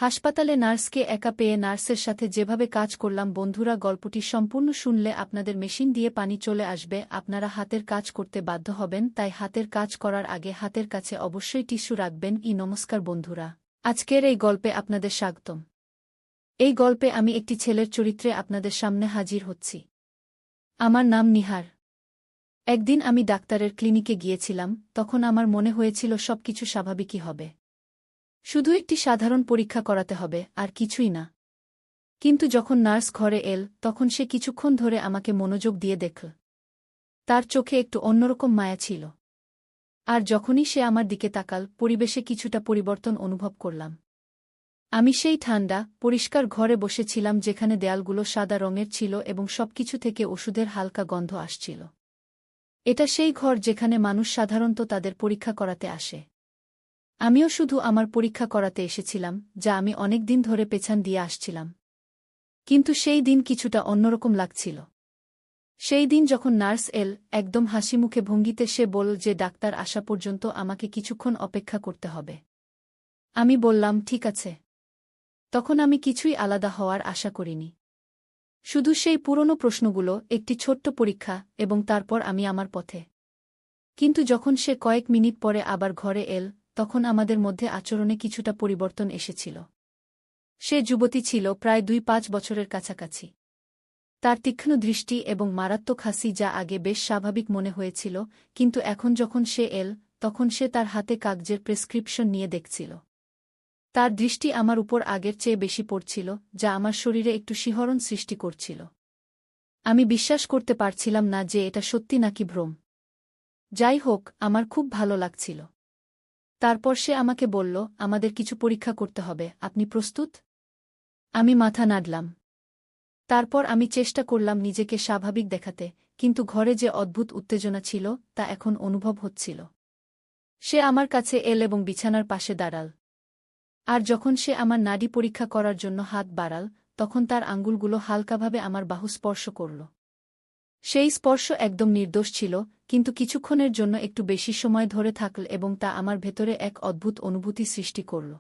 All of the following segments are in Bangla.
হাসপাতালে নার্সকে একা পেয়ে নার্সের সাথে যেভাবে কাজ করলাম বন্ধুরা, গল্পটি সম্পূর্ণ শুনলে আপনাদের মেশিন দিয়ে পানি চলে আসবে, আপনারা হাতের কাজ করতে বাধ্য হবেন, তাই হাতের কাজ করার আগে হাতের কাছে অবশ্যই টিস্যু রাখবেন। নমস্কার বন্ধুরা, আজকের এই গল্পে আপনাদের স্বাগতম। এই গল্পে আমি একটি ছেলের চরিত্রে আপনাদের সামনে হাজির হচ্ছি। আমার নাম নিহার। একদিন আমি ডাক্তারের ক্লিনিকে গিয়েছিলাম, তখন আমার মনে হয়েছিল সবকিছু স্বাভাবিকই হবে। শুধু একটি সাধারণ পরীক্ষা করাতে হবে, আর কিছুই না। কিন্তু যখন নার্স ঘরে এল, তখন সে কিছুক্ষণ ধরে আমাকে মনোযোগ দিয়ে দেখল। তার চোখে একটু অন্যরকম মায়া ছিল। আর যখনই সে আমার দিকে তাকাল, পরিবেশে কিছুটা পরিবর্তন অনুভব করলাম। আমি সেই ঠান্ডা, পরিষ্কার ঘরে বসেছিলাম যেখানে দেয়ালগুলো সাদা রঙের ছিল এবং সবকিছু থেকে ওষুধের হালকা গন্ধ আসছিল। এটা সেই ঘর যেখানে মানুষ সাধারণত তাদের পরীক্ষা করাতে আসে। আমিও শুধু আমার পরীক্ষা করাতে এসেছিলাম, যা আমি অনেক দিন ধরে পেছান দিয়ে আসছিলাম। কিন্তু সেই দিন কিছুটা অন্যরকম লাগছিল। সেই দিন যখন নার্স এল, একদম হাসিমুখে ভঙ্গিতে সে বলল যে ডাক্তার আসা পর্যন্ত আমাকে কিছুক্ষণ অপেক্ষা করতে হবে। আমি বললাম ঠিক আছে। তখন আমি কিছুই আলাদা হওয়ার আশা করিনি। শুধু সেই পুরনো প্রশ্নগুলো, একটি ছোট্ট পরীক্ষা, এবং তারপর আমি আমার পথে। কিন্তু যখন সে কয়েক মিনিট পরে আবার ঘরে এল, তখন আমাদের মধ্যে আচরণে কিছুটা পরিবর্তন এসেছিল। সে যুবতী ছিল, প্রায় ২-৫ বছরের কাছাকাছি। তার তীক্ষ্ণ দৃষ্টি এবং মারাত্মক হাসি যা আগে বেশ স্বাভাবিক মনে হয়েছিল, কিন্তু এখন যখন সে এল, তখন সে তার হাতে কাগজের প্রেসক্রিপশন নিয়ে দেখছিল। তার দৃষ্টি আমার উপর আগের চেয়ে বেশি পড়ছিল, যা আমার শরীরে একটু শিহরণ সৃষ্টি করছিল। আমি বিশ্বাস করতে পারছিলাম না যে এটা সত্যি নাকি ভ্রম। যাই হোক, আমার খুব ভালো লাগছিল। তারপর সে আমাকে বলল, আমাদের কিছু পরীক্ষা করতে হবে, আপনি প্রস্তুত? আমি মাথা নাড়লাম। তারপর আমি চেষ্টা করলাম নিজেকে স্বাভাবিক দেখাতে, কিন্তু ঘরে যে অদ্ভুত উত্তেজনা ছিল, তা এখন অনুভব হচ্ছিল। সে আমার কাছে এল এবং বিছানার পাশে দাঁড়াল। আর যখন সে আমার নাড়ি পরীক্ষা করার জন্য হাত বাড়াল, তখন তার আঙ্গুলগুলো হালকাভাবে আমার বাহু স্পর্শ করল। সেই স্পর্শ একদম নির্দোষ ছিল, কিন্তু কিছুক্ষণের জন্য একটু বেশি সময় ধরে থাকল এবং তা আমার ভেতরে এক অদ্ভুত অনুভূতি সৃষ্টি করল।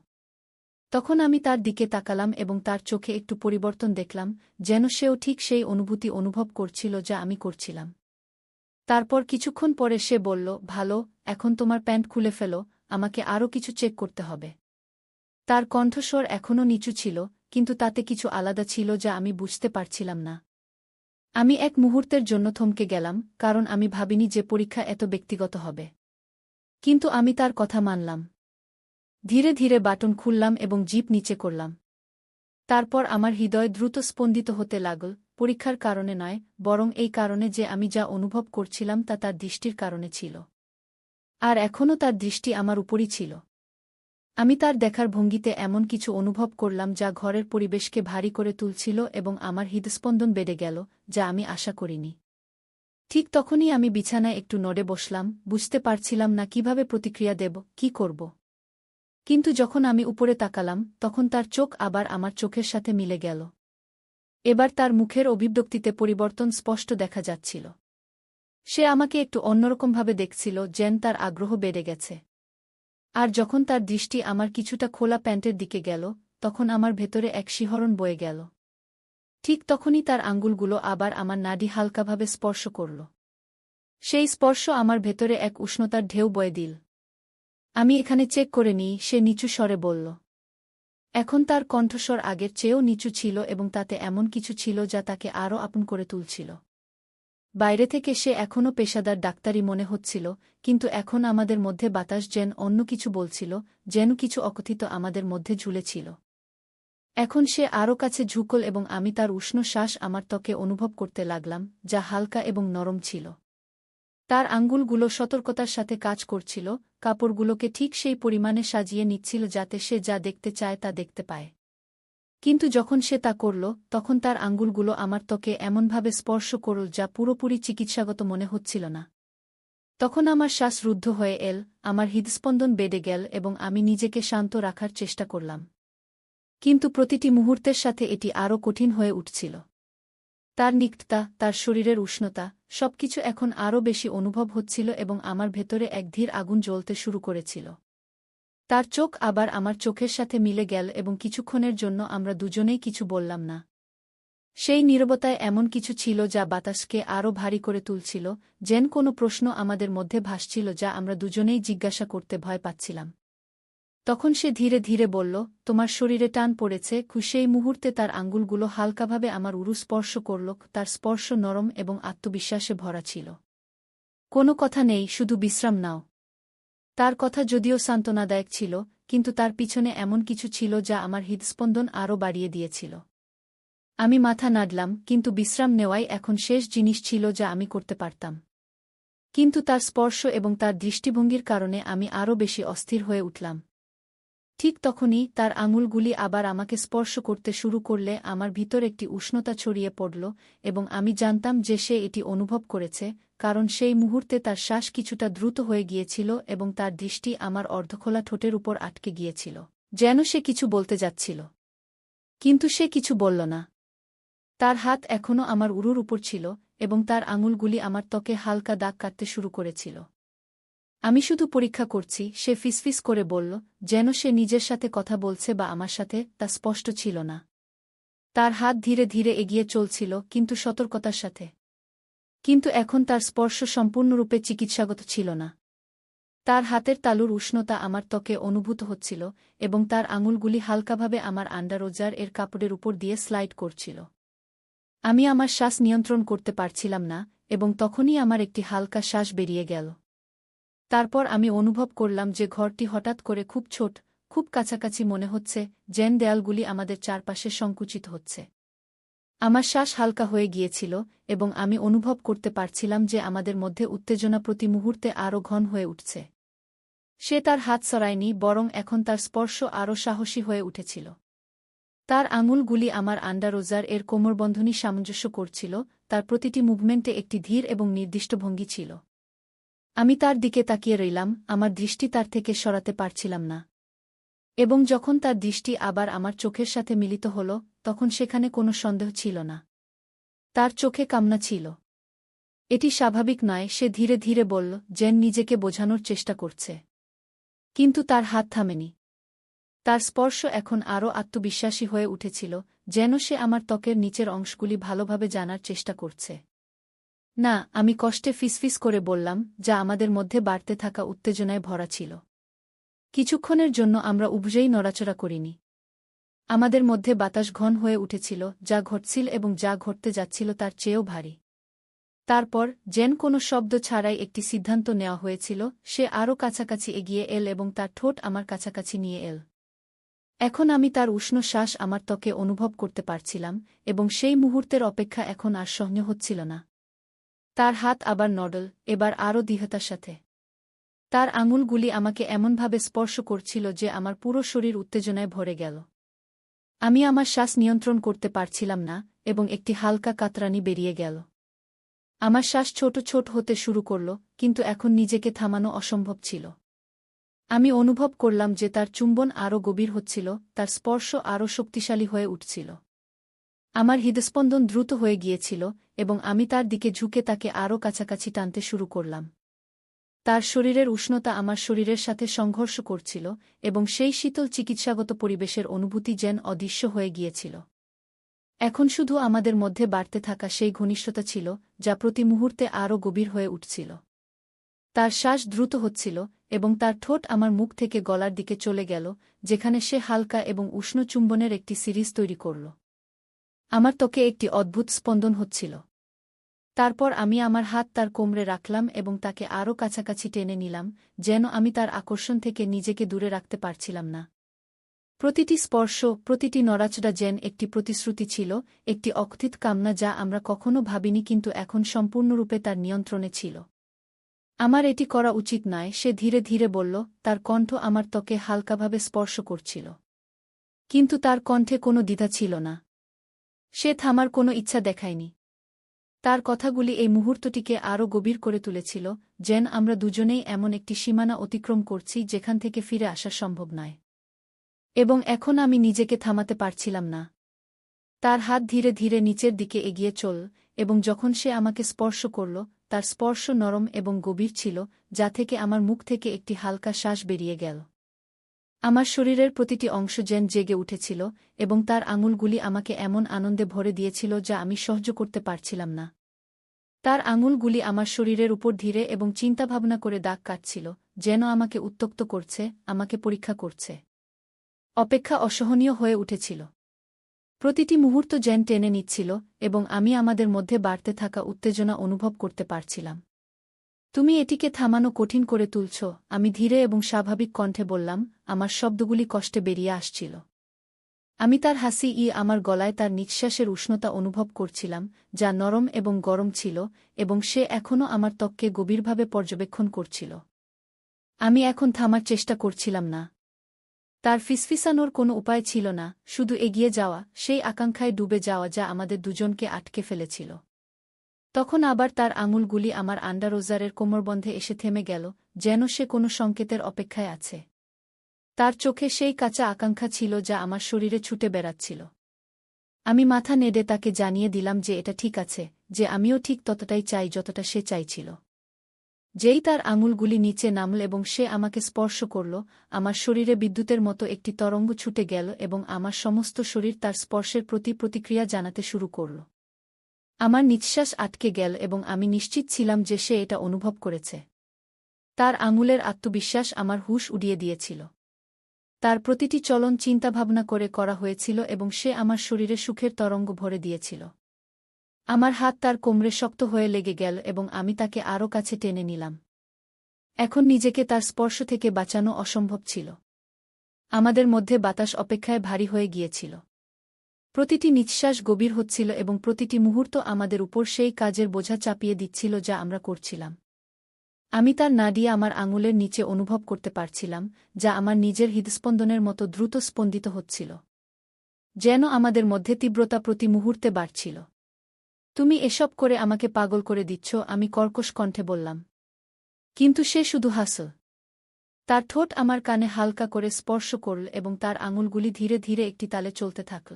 তখন আমি তার দিকে তাকালাম এবং তার চোখে একটু পরিবর্তন দেখলাম, যেন সেও ঠিক সেই অনুভূতি অনুভব করছিল যা আমি করছিলাম। তারপর কিছুক্ষণ পরে সে বলল, ভালো, এখন তোমার প্যান্ট খুলে ফেলো, আমাকে আরও কিছু চেক করতে হবে। তার কণ্ঠস্বর এখনও নিচু ছিল, কিন্তু তাতে কিছু আলাদা ছিল যা আমি বুঝতে পারছিলাম না। আমি এক মুহূর্তের জন্য থমকে গেলাম, কারণ আমি ভাবিনি যে পরীক্ষা এত ব্যক্তিগত হবে। কিন্তু আমি তার কথা মানলাম। ধীরে ধীরে বাটন খুললাম এবং জিপ নিচে করলাম। তারপর আমার হৃদয় দ্রুত স্পন্দিত হতে লাগল, পরীক্ষার কারণে নয়, বরং এই কারণে যে আমি যা অনুভব করছিলাম তা তার দৃষ্টির কারণে ছিল। আর এখনও তার দৃষ্টি আমার উপরই ছিল। আমি তার দেখার ভঙ্গিতে এমন কিছু অনুভব করলাম যা ঘরের পরিবেশকে ভারী করে তুলছিল এবং আমার হৃদস্পন্দন বেড়ে গেল, যা আমি আশা করিনি। ঠিক তখনই আমি বিছানায় একটু নড়ে বসলাম, বুঝতে পারছিলাম না কিভাবে প্রতিক্রিয়া দেব, কি করব। কিন্তু যখন আমি উপরে তাকালাম, তখন তার চোখ আবার আমার চোখের সাথে মিলে গেল। এবার তার মুখের অভিব্যক্তিতে পরিবর্তন স্পষ্ট দেখা যাচ্ছিল। সে আমাকে একটু অন্যরকমভাবে দেখছিল, যেন তার আগ্রহ বেড়ে গেছে। আর যখন তার দৃষ্টি আমার কিছুটা খোলা প্যান্টের দিকে গেল, তখন আমার ভেতরে এক শিহরণ বয়ে গেল। ঠিক তখনই তার আঙ্গুলগুলো আবার আমার নাডি হালকাভাবে স্পর্শ করল। সেই স্পর্শ আমার ভেতরে এক উষ্ণতার ঢেউ বয়ে দিল। আমি এখানে চেক করে নিই, সে নিচু স্বরে বলল। এখন তার কণ্ঠস্বর আগের চেয়েও নিচু ছিল এবং তাতে এমন কিছু ছিল যা তাকে আরও আপন করে তুলছিল। বাইরে থেকে সে এখনও পেশাদার ডাক্তারি মনে হচ্ছিল, কিন্তু এখন আমাদের মধ্যে বাতাস যেন অন্য কিছু বলছিল, যেন কিছু অকথিত আমাদের মধ্যে ঝুলেছিল। এখন সে আরও কাছে ঝুঁকল এবং আমি তার উষ্ণ শ্বাস আমার ত্বকে অনুভব করতে লাগলাম, যা হালকা এবং নরম ছিল। তার আঙ্গুলগুলো সতর্কতার সাথে কাজ করছিল, কাপড়গুলোকে ঠিক সেই পরিমাণে সাজিয়ে নিচ্ছিল যাতে সে যা দেখতে চায় তা দেখতে পায়। কিন্তু যখন সে তা করল, তখন তার আঙ্গুলগুলো আমার ত্বকে এমনভাবে স্পর্শ করল যা পুরোপুরি চিকিৎসাগত মনে হচ্ছিল না। তখন আমার শ্বাস রুদ্ধ হয়ে এল, আমার হৃদস্পন্দন বেড়ে গেল এবং আমি নিজেকে শান্ত রাখার চেষ্টা করলাম। কিন্তু প্রতিটি মুহূর্তের সাথে এটি আরও কঠিন হয়ে উঠছিল। তার নিকটতা, তার শরীরের উষ্ণতা, সবকিছু এখন আরও বেশি অনুভব হচ্ছিল এবং আমার ভেতরে এক ধীর আগুন জ্বলতে শুরু করেছিল। তার চোখ আবার আমার চোখের সাথে মিলে গেল এবং কিছুক্ষণের জন্য আমরা দুজনেই কিছু বললাম না। সেই নীরবতায় এমন কিছু ছিল যা বাতাসকে আরও ভারী করে তুলছিল, যেন কোনো প্রশ্ন আমাদের মধ্যে ভাসছিল যা আমরা দুজনেই জিজ্ঞাসা করতে ভয় পাচ্ছিলাম। তখন সে ধীরে ধীরে বলল, তোমার শরীরে টান পড়েছে। সেই মুহূর্তে তার আঙ্গুলগুলো হালকাভাবে আমার উরু স্পর্শ করল। তার স্পর্শ নরম এবং আত্মবিশ্বাসে ভরা ছিল। কোনো কথা নেই, শুধু বিশ্রাম নাও। তার কথা যদিও সান্ত্বনাদায়ক ছিল, কিন্তু তার পিছনে এমন কিছু ছিল যা আমার হৃদস্পন্দন আরও বাড়িয়ে দিয়েছিল। আমি মাথা নাড়লাম, কিন্তু বিশ্রাম নেওয়াই এখন শেষ জিনিস ছিল যা আমি করতে পারতাম। কিন্তু তার স্পর্শ এবং তার দৃষ্টিভঙ্গির কারণে আমি আরও বেশি অস্থির হয়ে উঠলাম। ঠিক তখনই তার আঙুলগুলি আবার আমাকে স্পর্শ করতে শুরু করলে আমার ভিতর একটি উষ্ণতা ছড়িয়ে পড়ল, এবং আমি জানতাম যে সে এটি অনুভব করেছে, কারণ সেই মুহূর্তে তার শ্বাস কিছুটা দ্রুত হয়ে গিয়েছিল এবং তার দৃষ্টি আমার অর্ধখোলা ঠোঁটের উপর আটকে গিয়েছিল, যেন সে কিছু বলতে যাচ্ছিল। কিন্তু সে কিছু বলল না। তার হাত এখনও আমার উরুর উপর ছিল, এবং তার আঙুলগুলি আমার ত্বকে হালকা দাগ কাটতে শুরু করেছিল। আমি শুধু পরীক্ষা করছি, সে ফিসফিস করে বলল, যেন সে নিজের সাথে কথা বলছে বা আমার সাথে, তা স্পষ্ট ছিল না। তার হাত ধীরে ধীরে এগিয়ে চলছিল, কিন্তু সতর্কতার সাথে। কিন্তু এখন তার স্পর্শ সম্পূর্ণরূপে চিকিৎসাগত ছিল না। তার হাতের তালুর উষ্ণতা আমার ত্বকে অনুভূত হচ্ছিল, এবং তার আঙুলগুলি হালকাভাবে আমার আন্ডারওয়্যার এর কাপড়ের উপর দিয়ে স্লাইড করছিল। আমি আমার শ্বাস নিয়ন্ত্রণ করতে পারছিলাম না, এবং তখনই আমার একটি হালকা শ্বাস বেরিয়ে গেল। তারপর আমি অনুভব করলাম যে ঘরটি হঠাৎ করে খুব ছোট, খুব কাছাকাছি মনে হচ্ছে, যেন দেয়ালগুলি আমাদের চারপাশে সংকুচিত হচ্ছে। আমার শ্বাস হালকা হয়ে গিয়েছিল, এবং আমি অনুভব করতে পারছিলাম যে আমাদের মধ্যে উত্তেজনা প্রতি মুহূর্তে আরও ঘন হয়ে উঠছে। সে তার হাত সরায়নি, বরং এখন তার স্পর্শ আরও সাহসী হয়ে উঠেছিল। তার আঙুলগুলি আমার আন্ডারওয়্যার এর কোমরবন্ধনী সামঞ্জস্য করছিল, তার প্রতিটি মুভমেন্টে একটি ধীর এবং নির্দিষ্ট ভঙ্গি ছিল। আমি তার দিকে তাকিয়ে রইলাম, আমার দৃষ্টি তার থেকে সরাতে পারছিলাম না। এবং যখন তার দৃষ্টি আবার আমার চোখের সাথে মিলিত হল, তখন সেখানে কোনো সন্দেহ ছিল না। তার চোখে কামনা ছিল। এটি স্বাভাবিক নয়, সে ধীরে ধীরে বলল, যেন নিজেকে বোঝানোর চেষ্টা করছে। কিন্তু তার হাত থামেনি। তার স্পর্শ এখন আরও আত্মবিশ্বাসী হয়ে উঠেছিল, যেন সে আমার ত্বকের নিচের অংশগুলি ভালোভাবে জানার চেষ্টা করছে। না, আমি কষ্টে ফিসফিস করে বললাম, যা আমাদের মধ্যে বাড়তে থাকা উত্তেজনায় ভরা ছিল। কিছুক্ষণের জন্য আমরা উভয়েই নড়াচড়া করিনি। আমাদের মধ্যে বাতাস ঘন হয়ে উঠেছিল, যা ঘটছিল এবং যা ঘটতে যাচ্ছিল তার চেয়েও ভারী। তারপর, যেন কোনো শব্দ ছাড়াই একটি সিদ্ধান্ত নেওয়া হয়েছিল, সে আরও কাছাকাছি এগিয়ে এল এবং তার ঠোঁট আমার কাছাকাছি নিয়ে এল। এখন আমি তার উষ্ণ শ্বাস আমার ত্বকে অনুভব করতে পারছিলাম, এবং সেই মুহূর্তের অপেক্ষা এখন আর সহ্য হচ্ছিল না। তার হাত আবার নড়ল, এবার আরও দৃঢ়তার সাথে। তার আঙুলগুলি আমাকে এমনভাবে স্পর্শ করছিল যে আমার পুরো শরীর উত্তেজনায় ভরে গেল। আমি আমার শ্বাস নিয়ন্ত্রণ করতে পারছিলাম না, এবং একটি হালকা কাতরানি বেরিয়ে গেল। আমার শ্বাস ছোট ছোট হতে শুরু করল, কিন্তু এখন নিজেকে থামানো অসম্ভব ছিল। আমি অনুভব করলাম যে তার চুম্বন আরও গভীর হচ্ছিল, তার স্পর্শ আরও শক্তিশালী হয়ে উঠছিল। আমার হৃদস্পন্দন দ্রুত হয়ে গিয়েছিল, এবং আমি তার দিকে ঝুঁকে তাকে আরও কাছাকাছি টানতে শুরু করলাম। তার শরীরের উষ্ণতা আমার শরীরের সাথে সংঘর্ষ করছিল, এবং সেই শীতল চিকিৎসাগত পরিবেশের অনুভূতি যেন অদৃশ্য হয়ে গিয়েছিল। এখন শুধু আমাদের মধ্যে বাড়তে থাকা সেই ঘনিষ্ঠতা ছিল, যা প্রতি মুহূর্তে আরও গভীর হয়ে উঠছিল। তার শ্বাস দ্রুত হচ্ছিল, এবং তার ঠোঁট আমার মুখ থেকে গলার দিকে চলে গেল, যেখানে সে হালকা এবং উষ্ণ চুম্বনের একটি সিরিজ তৈরি করল। আমার ত্বকে একটি অদ্ভুত স্পন্দন হচ্ছিল। তারপর আমি আমার হাত তার কোমরে রাখলাম এবং তাকে আরও কাছাকাছি টেনে নিলাম, যেন আমি তার আকর্ষণ থেকে নিজেকে দূরে রাখতে পারছিলাম না। প্রতিটি স্পর্শ, প্রতিটি নড়াচড়া যেন একটি প্রতিশ্রুতি ছিল, একটি অকথিত কামনা যা আমরা কখনো ভাবিনি কিন্তু এখন সম্পূর্ণরূপে তার নিয়ন্ত্রণে ছিল। আমার এটি করা উচিত নয়, সে ধীরে ধীরে বলল, তার কণ্ঠ আমার ত্বকে হালকাভাবে স্পর্শ করছিল। কিন্তু তার কণ্ঠে কোনো দ্বিধা ছিল না। সে থামার কোনো ইচ্ছা দেখায়নি। তার কথাগুলি এই মুহূর্তটিকে আরও গভীর করে তুলেছিল, যেন আমরা দুজনেই এমন একটি সীমানা অতিক্রম করছি যেখান থেকে ফিরে আসা সম্ভব নয়। এবং এখন আমি নিজেকে থামাতে পারছিলাম না। তার হাত ধীরে ধীরে নিচের দিকে এগিয়ে চল, এবং যখন সে আমাকে স্পর্শ করল, তার স্পর্শ নরম এবং গভীর ছিল, যা থেকে আমার মুখ থেকে একটি হালকা শ্বাস বেরিয়ে গেল। আমার শরীরের প্রতিটি অংশ যেন জেগে উঠেছিল এবং তার আঙুলগুলি আমাকে এমন আনন্দে ভরে দিয়েছিল যা আমি সহ্য করতে পারছিলাম না। তার আঙুলগুলি আমার শরীরের উপর ধীরে এবং চিন্তাভাবনা করে দাগ কাটছিল, যেন আমাকে উত্ত্যক্ত করছে, আমাকে পরীক্ষা করছে। অপেক্ষা অসহনীয় হয়ে উঠেছিল। প্রতিটি মুহূর্ত যেন টেনে নিচ্ছিল এবং আমি আমাদের মধ্যে বাড়তে থাকা উত্তেজনা অনুভব করতে পারছিলাম। তুমি এটিকে থামানো কঠিন করে তুলছ, আমি ধীরে এবং স্বাভাবিক কণ্ঠে বললাম, আমার শব্দগুলি কষ্টে বেরিয়ে আসছিল। আমি তার হাসি আমার গলায় তার নিঃশ্বাসের উষ্ণতা অনুভব করছিলাম, যা নরম এবং গরম ছিল, এবং সে এখনও আমার ত্বককে গভীরভাবে পর্যবেক্ষণ করছিল। আমি এখন থামার চেষ্টা করছিলাম না। তার ফিসফিসানোর কোনো উপায় ছিল না, শুধু এগিয়ে যাওয়া, সেই আকাঙ্ক্ষায় ডুবে যাওয়া যা আমাদের দুজনকে আটকে ফেলেছিল। তখন আবার তার আঙুলগুলি আমার আন্ডারওজারের কোমরবন্ধে এসে থেমে গেল, যেন সে কোনো সংকেতের অপেক্ষায় আছে। তার চোখে সেই কাঁচা আকাঙ্ক্ষা ছিল যা আমার শরীরে ছুটে বেড়াচ্ছিল। আমি মাথা নেড়ে তাকে জানিয়ে দিলাম যে এটা ঠিক আছে, যে আমিও ঠিক ততটাই চাই যতটা সে চাইছিল। যেই তার আঙুলগুলি নিচে নামল এবং সে আমাকে স্পর্শ করল, আমার শরীরে বিদ্যুতের মতো একটি তরঙ্গ ছুটে গেল এবং আমার সমস্ত শরীর তার স্পর্শের প্রতি প্রতিক্রিয়া জানাতে শুরু করল। আমার নিঃশ্বাস আটকে গেল এবং আমি নিশ্চিত ছিলাম যে সে এটা অনুভব করেছে। তার আঙুলের আত্মবিশ্বাস আমার হুঁশ উড়িয়ে দিয়েছিল। তার প্রতিটি চলন চিন্তাভাবনা করে করা হয়েছিল এবং সে আমার শরীরে সুখের তরঙ্গ ভরে দিয়েছিল। আমার হাত তার কোমরে শক্ত হয়ে লেগে গেল এবং আমি তাকে আরও কাছে টেনে নিলাম। এখন নিজেকে তার স্পর্শ থেকে বাঁচানো অসম্ভব ছিল। আমাদের মধ্যে বাতাস অপেক্ষায় ভারী হয়ে গিয়েছিল। প্রতিটি নিঃশ্বাস গভীর হচ্ছিল এবং প্রতিটি মুহূর্ত আমাদের উপর সেই কাজের বোঝা চাপিয়ে দিচ্ছিল যা আমরা করছিলাম। আমি তার নাড়ি আমার আঙুলের নিচে অনুভব করতে পারছিলাম, যা আমার নিজের হৃদস্পন্দনের মতো দ্রুত স্পন্দিত হচ্ছিল। যেন আমাদের মধ্যে তীব্রতা প্রতি মুহূর্তে বাড়ছিল। তুমি এসব করে আমাকে পাগল করে দিচ্ছ, আমি কর্কশ কণ্ঠে বললাম। কিন্তু সে শুধু হাসল। তার ঠোঁট আমার কানে হালকা করে স্পর্শ করল এবং তার আঙুলগুলি ধীরে ধীরে একটি তালে চলতে থাকল।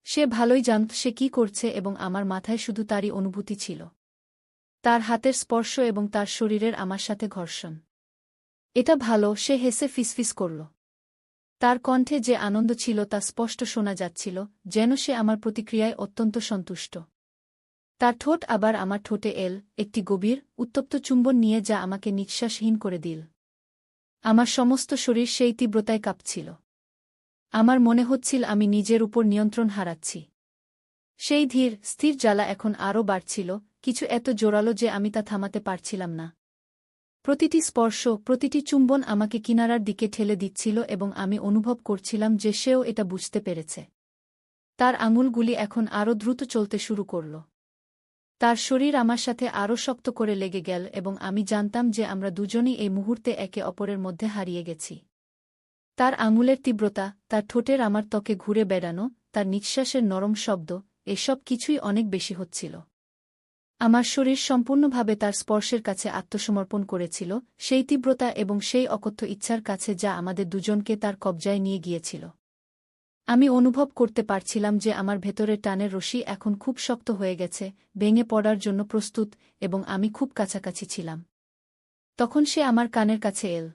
সে ভালোই জানত সে কি করছে এবং আমার মাথায় শুধু তারই অনুভূতি ছিল। তার হাতের স্পর্শ এবং তার শরীরের আমার সাথে ঘর্ষণ। এটা ভালো, সে হেসে ফিসফিস করল। তার কণ্ঠে যে আনন্দ ছিল তা স্পষ্ট শোনা যাচ্ছিল, যেন সে আমার প্রতিক্রিয়ায় অত্যন্ত সন্তুষ্ট। তার ঠোঁট আবার আমার ঠোঁটে একটি গভীর, উত্তপ্ত চুম্বন নিয়ে যা আমাকে নিঃশ্বাসহীন করে দিল। আমার সমস্ত শরীর সেই তীব্রতায় কাঁপছিল। আমার মনে হচ্ছিল আমি নিজের উপর নিয়ন্ত্রণ হারাচ্ছি। সেই ধীর, স্থির জ্বালা এখন আরও বাড়ছিল, কিছু এত জোরালো যে আমি তা থামাতে পারছিলাম না। প্রতিটি স্পর্শ, প্রতিটি চুম্বন আমাকে কিনারার দিকে ঠেলে দিচ্ছিল এবং আমি অনুভব করছিলাম যে সেও এটা বুঝতে পেরেছে। তার আঙুলগুলি এখন আরও দ্রুত চলতে শুরু করল। তার শরীর আমার সাথে আরও শক্ত করে লেগে গেল এবং আমি জানতাম যে আমরা দুজনই এই মুহূর্তে একে অপরের মধ্যে হারিয়ে গেছি। তার আঙুলের তীব্রতা, তার ঠোঁটের আমার ত্বকে ঘুরে বেড়ানো, তার নিঃশ্বাসের নরম শব্দ, এসব কিছুই অনেক বেশি হচ্ছিল। আমার শরীর সম্পূর্ণভাবে তার স্পর্শের কাছে আত্মসমর্পণ করেছিল, সেই তীব্রতা এবং সেই অকথ্য ইচ্ছার কাছে যা আমাদের দুজনকে তার কবজায় নিয়ে গিয়েছিল। আমি অনুভব করতে পারছিলাম যে আমার ভেতরের টানের রশি এখন খুব শক্ত হয়ে গেছে, ভেঙে পড়ার জন্য প্রস্তুত, এবং আমি খুব কাছাকাছি ছিলাম। তখন সে আমার কানের কাছে এল।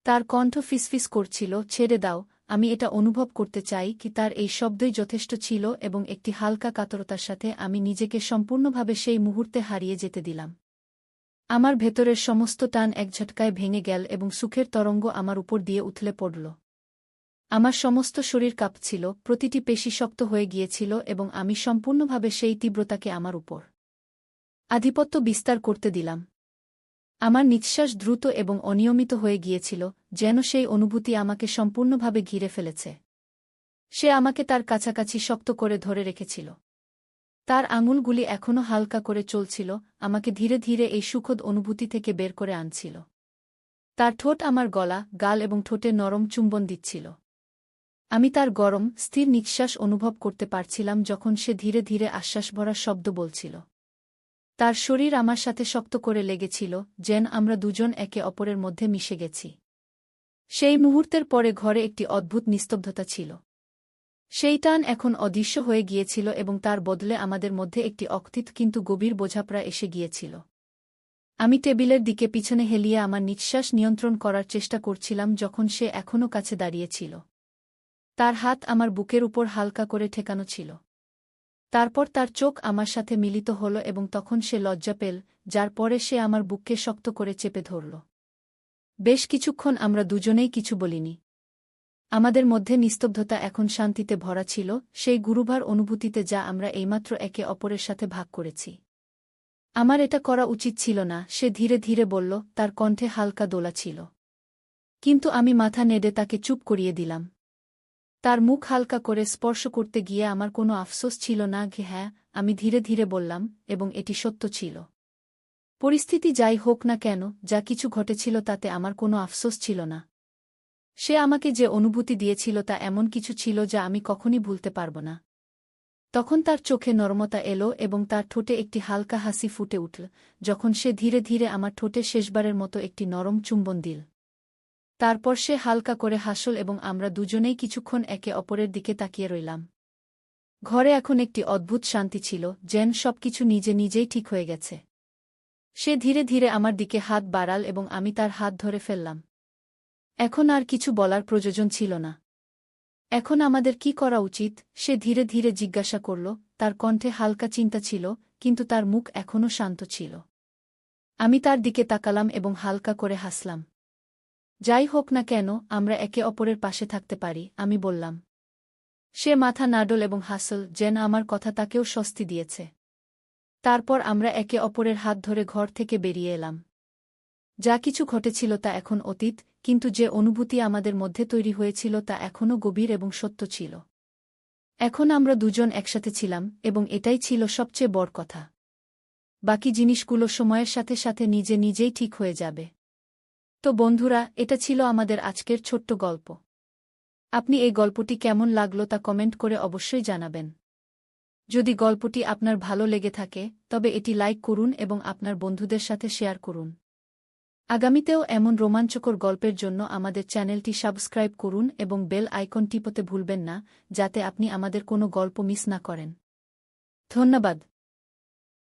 তার কণ্ঠ ফিসফিস করছিল, ছেড়ে দাও, আমি এটা অনুভব করতে চাই কি। তার এই শব্দই যথেষ্ট ছিল এবং একটি হালকা কাতরতার সাথে আমি নিজেকে সম্পূর্ণভাবে সেই মুহূর্তে হারিয়ে যেতে দিলাম। আমার ভেতরের সমস্ত টান এক ঝটকায় ভেঙে গেল এবং সুখের তরঙ্গ আমার উপর দিয়ে উথলে পড়ল। আমার সমস্ত শরীর কাঁপছিল, প্রতিটি পেশি শক্ত হয়ে গিয়েছিল এবং আমি সম্পূর্ণভাবে সেই তীব্রতাকে আমার উপর আধিপত্য বিস্তার করতে দিলাম। আমার নিঃশ্বাস দ্রুত এবং অনিয়মিত হয়ে গিয়েছিল, যেন সেই অনুভূতি আমাকে সম্পূর্ণভাবে ঘিরে ফেলেছে। সে আমাকে তার কাছাকাছি শক্ত করে ধরে রেখেছিল। তার আঙুলগুলি এখনও হালকা করে চলছিল, আমাকে ধীরে ধীরে এই সুখদ অনুভূতি থেকে বের করে আনছিল। তার ঠোঁট আমার গলা, গাল এবং ঠোঁটে নরম চুম্বন দিচ্ছিল। আমি তার গরম, স্থির নিঃশ্বাস অনুভব করতে পারছিলাম যখন সে ধীরে ধীরে আশ্বাসভরা শব্দ বলছিল। তার শরীর আমার সাথে শক্ত করে লেগেছিল, যেন আমরা দুজন একে অপরের মধ্যে মিশে গেছি। সেই মুহূর্তের পরে ঘরে একটি অদ্ভুত নিস্তব্ধতা ছিল। সেই টান এখন অদৃশ্য হয়ে গিয়েছিল এবং তার বদলে আমাদের মধ্যে একটি অকথিত কিন্তু গভীর বোঝাপড়া এসে গিয়েছিল। আমি টেবিলের দিকে পিছনে হেলিয়ে আমার নিঃশ্বাস নিয়ন্ত্রণ করার চেষ্টা করছিলাম যখন সে এখনও কাছে দাঁড়িয়েছিল। তার হাত আমার বুকের উপর হালকা করে ঠেকানো ছিল। তারপর তার চোখ আমার সাথে মিলিত হল এবং তখন সে লজ্জা পেল, যার পরে সে আমার বুককে শক্ত করে চেপে ধরল। বেশ কিছুক্ষণ আমরা দুজনেই কিছু বলিনি। আমাদের মধ্যে নিস্তব্ধতা এখন শান্তিতে ভরা ছিল, সেই গুরুভার অনুভূতিতে যা আমরা এইমাত্র একে অপরের সাথে ভাগ করেছি। আমার এটা করা উচিত ছিল না, সে ধীরে ধীরে বলল, তার কণ্ঠে হালকা দোলা ছিল। কিন্তু আমি মাথা নেড়ে তাকে চুপ করিয়ে দিলাম। তার মুখ হালকা করে স্পর্শ করতে গিয়ে আমার কোনো আফসোস ছিল না। হ্যাঁ, আমি ধীরে ধীরে বললাম, এবং এটি সত্য ছিল। পরিস্থিতি যাই হোক না কেন, যা কিছু ঘটেছিল তাতে আমার কোনো আফসোস ছিল না। সে আমাকে যে অনুভূতি দিয়েছিল তা এমন কিছু ছিল যা আমি কখনই ভুলতে পারব না। তখন তার চোখে নরমতা এলো এবং তার ঠোঁটে একটি হালকা হাসি ফুটে উঠল, যখন সে ধীরে ধীরে আমার ঠোঁটে শেষবারের মতো একটি নরম চুম্বন দিল। তারপর সে হালকা করে হাসল এবং আমরা দুজনেই কিছুক্ষণ একে অপরের দিকে তাকিয়ে রইলাম। ঘরে এখন একটি অদ্ভুত শান্তি ছিল, যেন সবকিছু নিজে নিজেই ঠিক হয়ে গেছে। সে ধীরে ধীরে আমার দিকে হাত বাড়াল এবং আমি তার হাত ধরে ফেললাম। এখন আর কিছু বলার প্রয়োজন ছিল না। এখন আমাদের কি করা উচিত, সে ধীরে ধীরে জিজ্ঞাসা করল। তার কণ্ঠে হালকা চিন্তা ছিল, কিন্তু তার মুখ এখনও শান্ত ছিল। আমি তার দিকে তাকালাম এবং হালকা করে হাসলাম। যাই হোক না কেন, আমরা একে অপরের পাশে থাকতে পারি, আমি বললাম। সে মাথা নাড়ল এবং হাসল, যেন আমার কথা তাকেও স্বস্তি দিয়েছে। তারপর আমরা একে অপরের হাত ধরে ঘর থেকে বেরিয়ে এলাম। যা কিছু ঘটেছিল তা এখন অতীত, কিন্তু যে অনুভূতি আমাদের মধ্যে তৈরি হয়েছিল তা এখনও গভীর এবং সত্য ছিল। এখন আমরা দুজন একসাথে ছিলাম, এবং এটাই ছিল সবচেয়ে বড় কথা। বাকি জিনিসগুলো সময়ের সাথে সাথে নিজে নিজেই ঠিক হয়ে যাবে। তো বন্ধুরা, এটা ছিল আমাদের আজকের ছোট্ট গল্প। আপনি এই গল্পটি কেমন লাগলো তা কমেন্ট করে অবশ্যই জানাবেন। যদি গল্পটি আপনার ভালো লেগে থাকে, তবে এটি লাইক করুন এবং আপনার বন্ধুদের সাথে শেয়ার করুন। আগামীতেও এমন রোমাঞ্চকর গল্পের জন্য আমাদের চ্যানেলটি সাবস্ক্রাইব করুন এবং বেল আইকন টিপতে ভুলবেন না, যাতে আপনি আমাদের কোনো গল্প মিস না করেন। ধন্যবাদ।